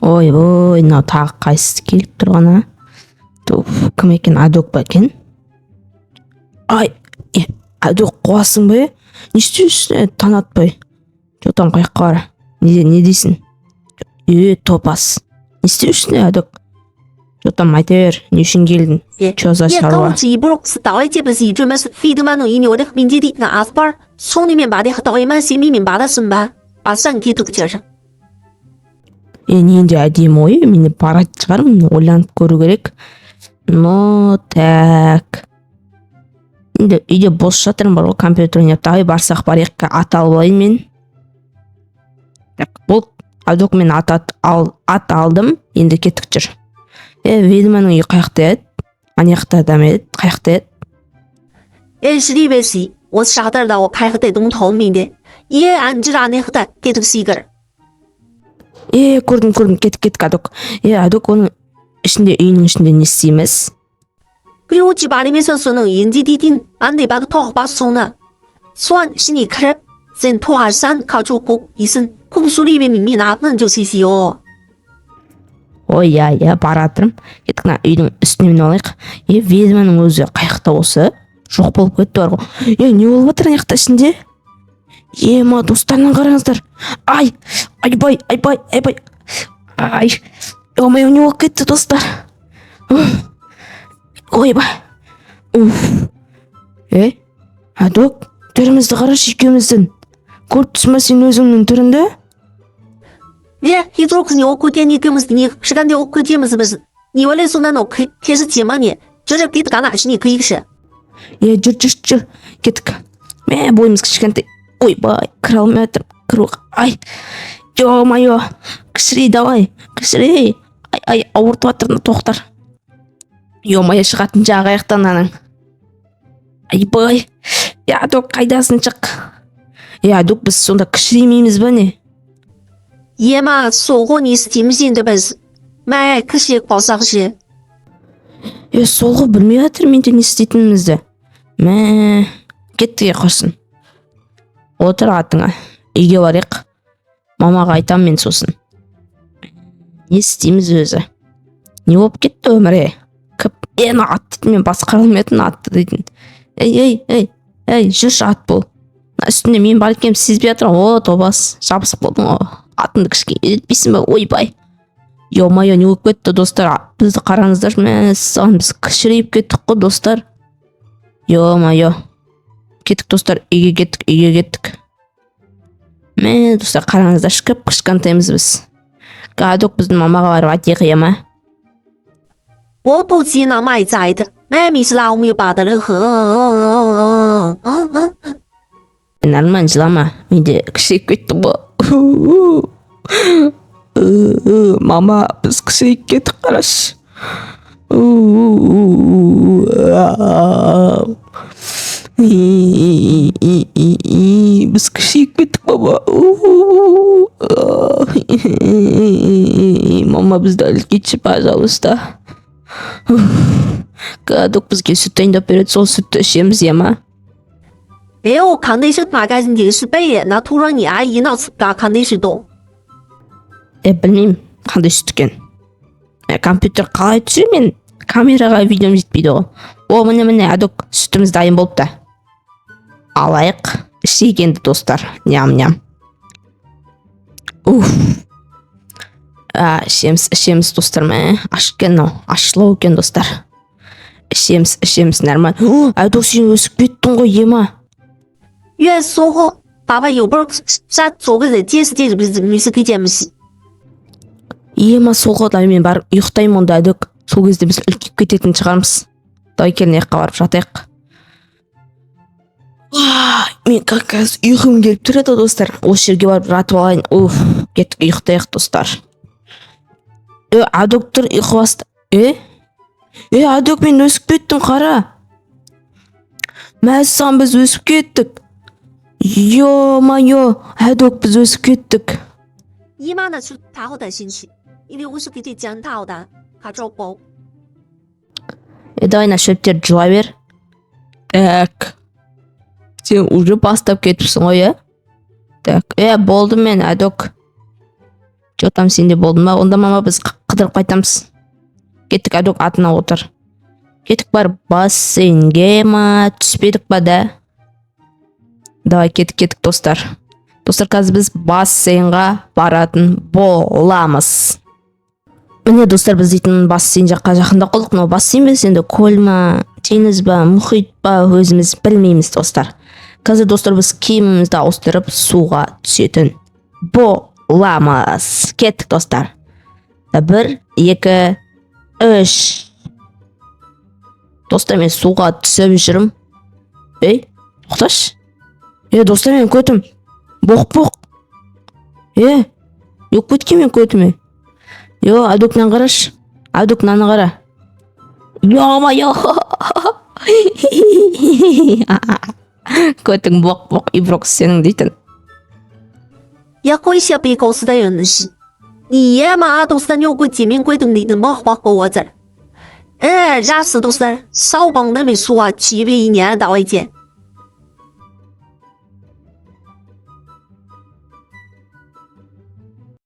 ойбой, мынау тағы қайсысы келіп тұрған, а? Кім екен, Адок па екен? Ай, Адок қуасың ба? Не істейсің, таң атпай? Жотан қаяққа бар? Не дейсің? Топас. Не істейсің, Адок? Жотан айта бер, не үшін келдің? Чо за шаруа? 一步是岛内这边是一准备是费德曼弄一牛的民间的那阿斯巴尔，从里面把的岛内满些明明把的什么，把山给都接上。 Ненде әдемі ой, мені барады шығармын, ойланып көру керек. Так. Енді үйде бос жатырым бар ғой, компьютер ойнап. Давай барсақ барайық, ат алып алайын мен. Так, бұл Адок мен ат алдым, енді кеттік жүр. Ведьманың үйі қаяқта еді? Ана жақта адам еді, қаяқта еді? 是里边是，我啥点到我开个带动透明的，也按知道那个的给这个是一个人。 көрдім, кеттік, Адок. Адок, оның ішінде, үйінің ішінде не істейміз? 比如几把里面说能引起地顶，俺得把个头把送呢。算是你看，人头下山靠住谷一身，古书里面秘密那能就是些哟。 Ой, баратырым. Кеттік, үйдің үстіне мен алайық. Ведьманың өзі қаяқта осы? Жоқ болып кетті бар ғой. Не болып отыр аяқта ішінде? Ма, достарынан қараңыздар. Айбай. Ой, не болып кетті, достар. Ойбай. Адок, түрімізді қарашы екеуміздің. Көріп түсма сен өзіңнің түрінде? 一周可你我过天你给么是你是干的我过天么是不是？你我来说那可以开始接嘛你，就是给他干哪是你可以是。жүр. Кеттік. Бойымыз кішкентай. Ойбай, кіре алмай жатырмын. Ё-моё, кішірей давай, кішірей. Ауыртып жатыр, тоқтар. Ё-моё, шығатын жағы аяқтан аның. Айбай, Адок қайдасың шық. Адок, біз сонда кішіреймейміз ба не? 爷嘛说过你是听不信的本事，买可惜报啥些。Сол ғой білмей жатыр менде не істейтінімізді. Кеттік қосын. Отыр атыңа. Үйге барайық. Мамаға айтам мен сосын. Не істейміз өзі? Не болып кетті өмірі? Ат дейтін, мен басқара алмайтын атты дейтін. Жүрші ат бол. Үстінде мен бар екем сезбей жатырмын. Тобас, жабысып болдың ғой. Атыңды кішкене етпейсің ба? Ойбай. Ё-моё, не болып кетті, достар? Бізді қараңыздар, біз кішірейіп кеттік қой, достар. Ё-моё. Кеттік, достар, үйге кеттік. Достар, қараңыздар, кішкентаймыз біз. Адок біздің мамаға барып айтайық, ема? 我不记那买在的，没事啦，我们又把的了喝。Нормально жылама, менде кішірейіп кеттім ғой. Мама, біз кішірейіп кеттік, қарашы. Біз кішірейіп кеттік, баба. Мама, бізді алып кетші, пожалуйста. Адок бізге сүт дайындап береді, сол сүтті ішеміз, ема? 我看的是大概是是白的，那突然你阿姨那次大看的是多。 білмеймін, қандай сүт екен. Компьютер қалай түсір, мен камераға видеом жетпейді ғой. Міне, Адок, сүтіміз дайын болыпты. Алайық, ішейік енді, достар. Ням. Ішеміз, достар. Ашылау екен, достар. Ішеміз, нормально. Адок, сен өсіп кеттің ғой, ема? 越说后，爸爸有本啥做个人解释不是女士可以见不是？ Ема, сол ғой, мен барып ұйықтаймын онда, Адок. Сол кезде біз үлкейіп кететін шығармыз. Давай келін аяққа барып жатайық. Мен қазір ұйқым келіп тұрады, достар. Осы жерге барып жатып алайын. Кеттік, ұйықтайық, достар. Адок тұр, ұйқы басты. Адок, мен өсіп кеттім, қара. Мәссаған, біз өсіп кеттік. Ё-моё, Адок, біз өсіп кеттік. 姨妈那是她好担心起，因为我是给这讲她好的，她找包。 Давай на шөптерді жуа бер. Так. Сен уже бастап кетіпсің ғой, е? Так, болды мен, Адок. Жо там сенде болды ма? Онда мама біз қыдырып қайтамыз. Кеттік, Адок атына отыр. Кеттік барып бассейнге ма? Түспедік ба да? Давай кеттік достар. Достар, қазір біз бассейнға баратын боламыз. Міне достар, біз дейтін бассейн жаққа жақында қолдық. Но бассейн бе, енді көл ма, теңіз ба, мұхит па, өзіміз білмейміз достар. Қазір достар, біз киімімізді ауыстырып суға түсетін боламыз. Кеттік достар. 1, 2, 3. Достар, мен суға түсіп жүрім. Ей, тоқташ. Достар, мен көтім. Боқ. Yok көтке мен көтіме. Адокнан қараш. Адокнаны қара. Yo. Көтің боқ, иброк сенің дейтін. 也会些被告诉的人是，你爷妈都是有过见面鬼等你的没花过我这儿。假使都是少帮那没说啊，700一年到一件。